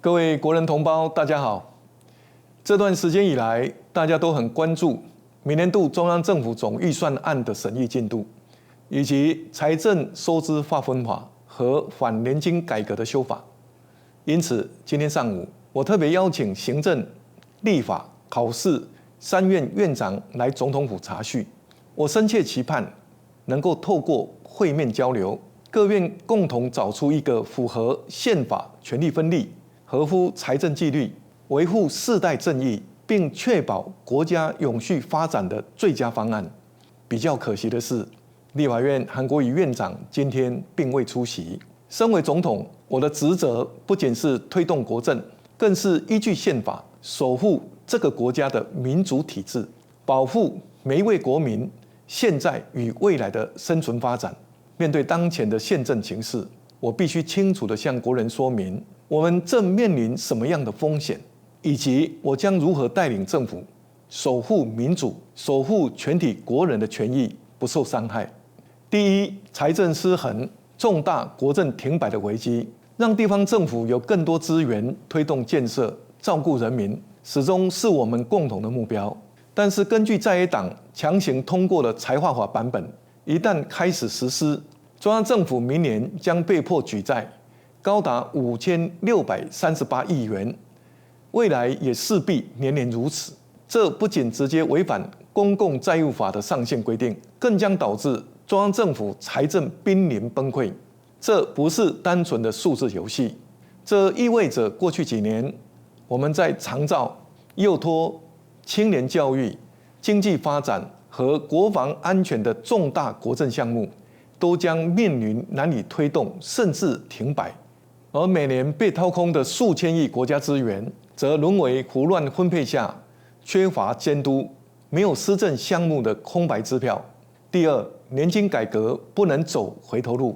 各位国人同胞，大家好。这段时间以来，大家都很关注明年度中央政府总预算案的审议进度，以及财政收支划分法和反年金改革的修法。因此，今天上午，我特别邀请行政、立法、考试3院院长来总统府查叙。我深切期盼能够透过会面交流，各院共同找出一个符合宪法权力分立、合乎财政纪律、维护世代正义，并确保国家永续发展的最佳方案。比较可惜的是，立法院韩国瑜院长今天并未出席。身为总统，我的职责不仅是推动国政，更是依据宪法守护这个国家的民主体制，保护每一位国民现在与未来的生存发展。面对当前的宪政情势，我必须清楚地向国人说明，我们正面临什么样的风险，以及我将如何带领政府守护民主，守护全体国人的权益不受伤害。第一，财政失衡，重大国政停摆的危机，让地方政府有更多资源推动建设、照顾人民，始终是我们共同的目标。但是，根据在野党强行通过的财划法版本，一旦开始实施，中央政府明年将被迫举债高达5638亿元，未来也势必年年如此。这不仅直接违反公共债务法的上限规定，更将导致中央政府财政濒临崩溃。这不是单纯的数字游戏，这意味着过去几年我们在长照、幼托、青年教育、经济发展和国防安全的重大国政项目，都将面临难以推动，甚至停摆。而每年被掏空的数千亿国家资源，则沦为胡乱分配下缺乏监督、没有施政项目的空白支票。第二，年金改革不能走回头路。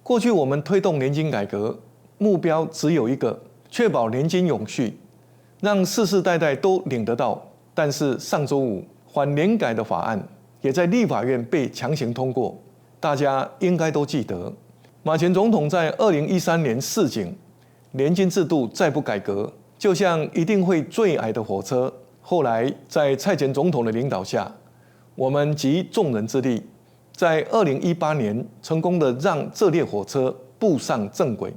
过去我们推动年金改革，目标只有一个：确保年金永续，让世世代代都领得到。但是上周五，反年改的法案也在立法院被强行通过。大家应该都记得，马前总统在2013年示警，年金制度再不改革，就像一定会坠崖的火车。后来在蔡前总统的领导下，我们集众人之力，在2018年成功的让这列火车步上正轨。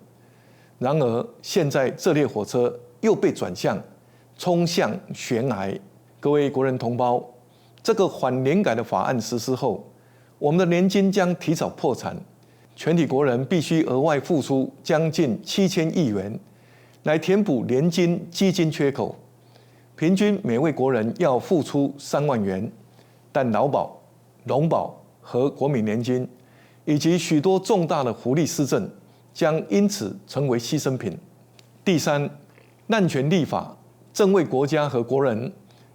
然而现在这列火车又被转向，冲向悬崖。各位国人同胞，这个反年改的法案实施后，我们的年金将提早破产，全体国人必须额外付出将近7000亿元来填补年金基金缺口，平均每位国人要付出3万元，但劳保、农保和国民年金以及许多重大的福利施政将因此成为牺牲品。第三，滥权立法正为国家和国人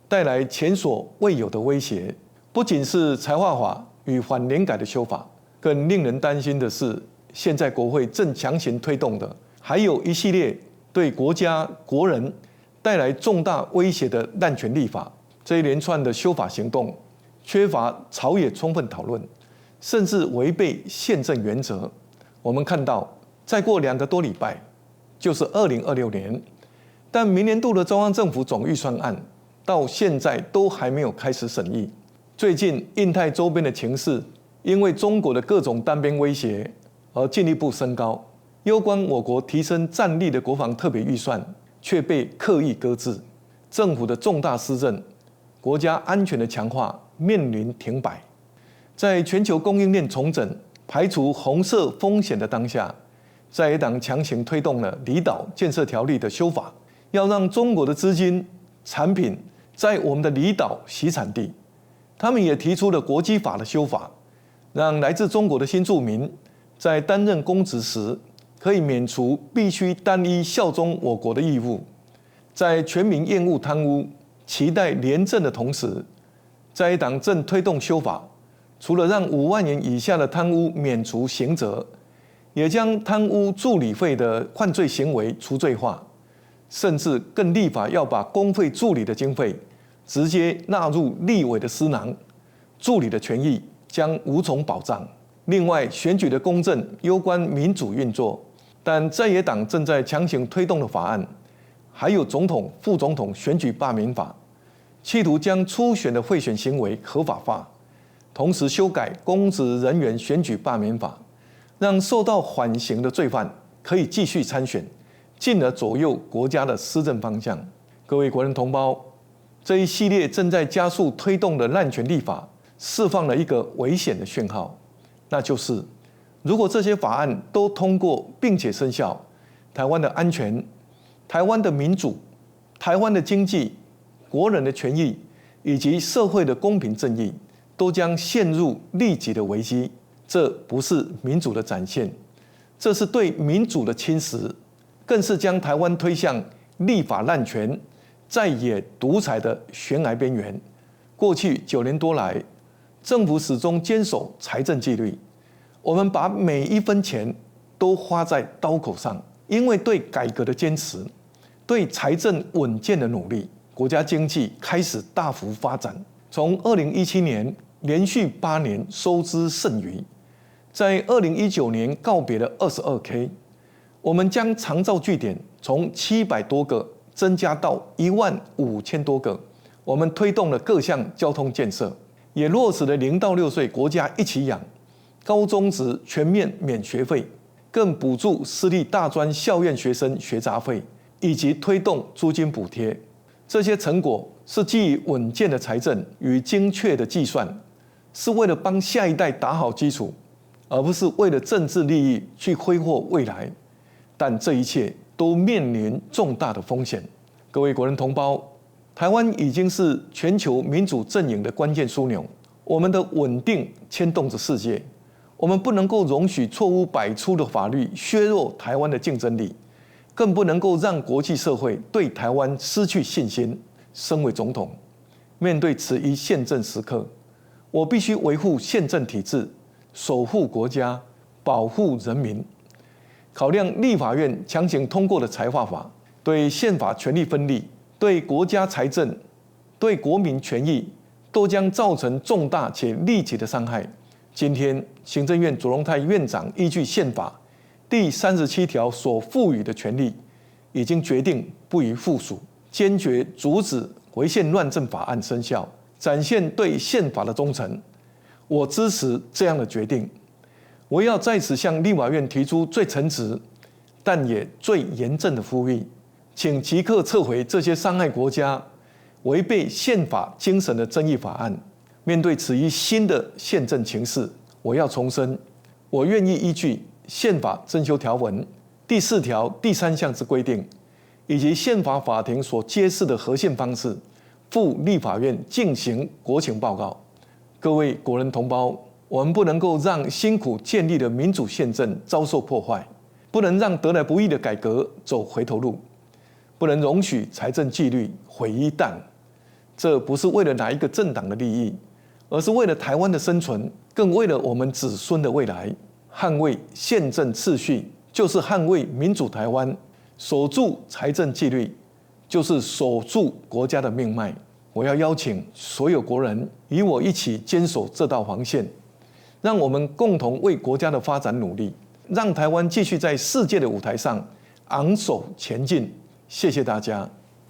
带来前所未有的威胁，不仅是财划法与反年改的修法，更令人担心的是，现在国会正强行推动的，还有一系列对国家国人带来重大威胁的滥权立法。这一连串的修法行动缺乏朝野充分讨论，甚至违背宪政原则。我们看到，再过2个多礼拜就是2026年，但明年度的中央政府总预算案到现在都还没有开始审议。最近印太周边的情势因为中国的各种单边威胁而进一步升高，攸关我国提升战力的国防特别预算却被刻意搁置，政府的重大施政、国家安全的强化面临停摆。在全球供应链重整、排除红色风险的当下，在野党强行推动了离岛建设条例的修法，要让中国的资金、产品在我们的离岛洗产地。他们也提出了国基法的修法，让来自中国的新住民在担任公职时可以免除必须单一效忠我国的义务。在全民厌恶贪污、期待廉政的同时，在野党正推动修法，除了让5万元以下的贪污免除刑责，也将贪污助理费的犯罪行为除罪化，甚至更立法要把公费助理的经费直接纳入立委的私囊，助理的权益将无从保障。另外，选举的公正攸关民主运作，但在野党正在强行推动的法案，还有总统、副总统选举罢免法，企图将初选的贿选行为合法化，同时修改公职人员选举罢免法，让受到缓刑的罪犯可以继续参选，进而左右国家的施政方向。各位国人同胞，这一系列正在加速推动的滥权立法，释放了一个危险的讯号，那就是如果这些法案都通过并且生效，台湾的安全、台湾的民主、台湾的经济、国人的权益以及社会的公平正义，都将陷入立即的危机。这不是民主的展现，这是对民主的侵蚀，更是将台湾推向立法滥权、在野独裁的悬崖边缘。过去9年多来，政府始终坚守财政纪律，我们把每一分钱都花在刀口上，因为对改革的坚持，对财政稳健的努力，国家经济开始大幅发展。从2017年连续8年收支剩余，在2019年告别了22K， 我们将长照据点从700多个增加到15000多个。我们推动了各项交通建设，也落实了0到6岁国家一起养，高中职全面免学费，更补助私立大专校院学生学杂费，以及推动租金补贴。这些成果是基于稳健的财政与精确的计算，是为了帮下一代打好基础，而不是为了政治利益去挥霍未来。但这一切都面临重大的风险。各位国人同胞，台湾已经是全球民主阵营的关键枢纽，我们的稳定牵动着世界。我们不能够容许错误百出的法律削弱台湾的竞争力，更不能够让国际社会对台湾失去信心。身为总统，面对此一宪政时刻，我必须维护宪政体制，守护国家，保护人民。考量立法院强行通过的财划法，对宪法权力分立，对国家财政、对国民权益都将造成重大且立即的伤害。今天，行政院卓荣泰院长依据宪法第37条所赋予的权利，已经决定不予附属，坚决阻止违宪乱政法案生效，展现对宪法的忠诚。我支持这样的决定。我要在此向立法院提出最诚实，但也最严正的呼吁，请即刻撤回这些伤害国家、违背宪法精神的争议法案。面对此一新的宪政情势，我要重申，我愿意依据宪法增修条文第4条第3项之规定，以及宪法法庭所揭示的核宪方式，赴立法院进行国情报告。各位国人同胞，我们不能够让辛苦建立的民主宪政遭受破坏，不能让得来不易的改革走回头路，不能容许财政纪律毁一旦。这不是为了哪一个政党的利益，而是为了台湾的生存，更为了我们子孙的未来。捍卫宪政秩序，就是捍卫民主台湾；守住财政纪律，就是守住国家的命脉。我要邀请所有国人与我一起坚守这道防线，让我们共同为国家的发展努力，让台湾继续在世界的舞台上昂首前进。谢谢大家。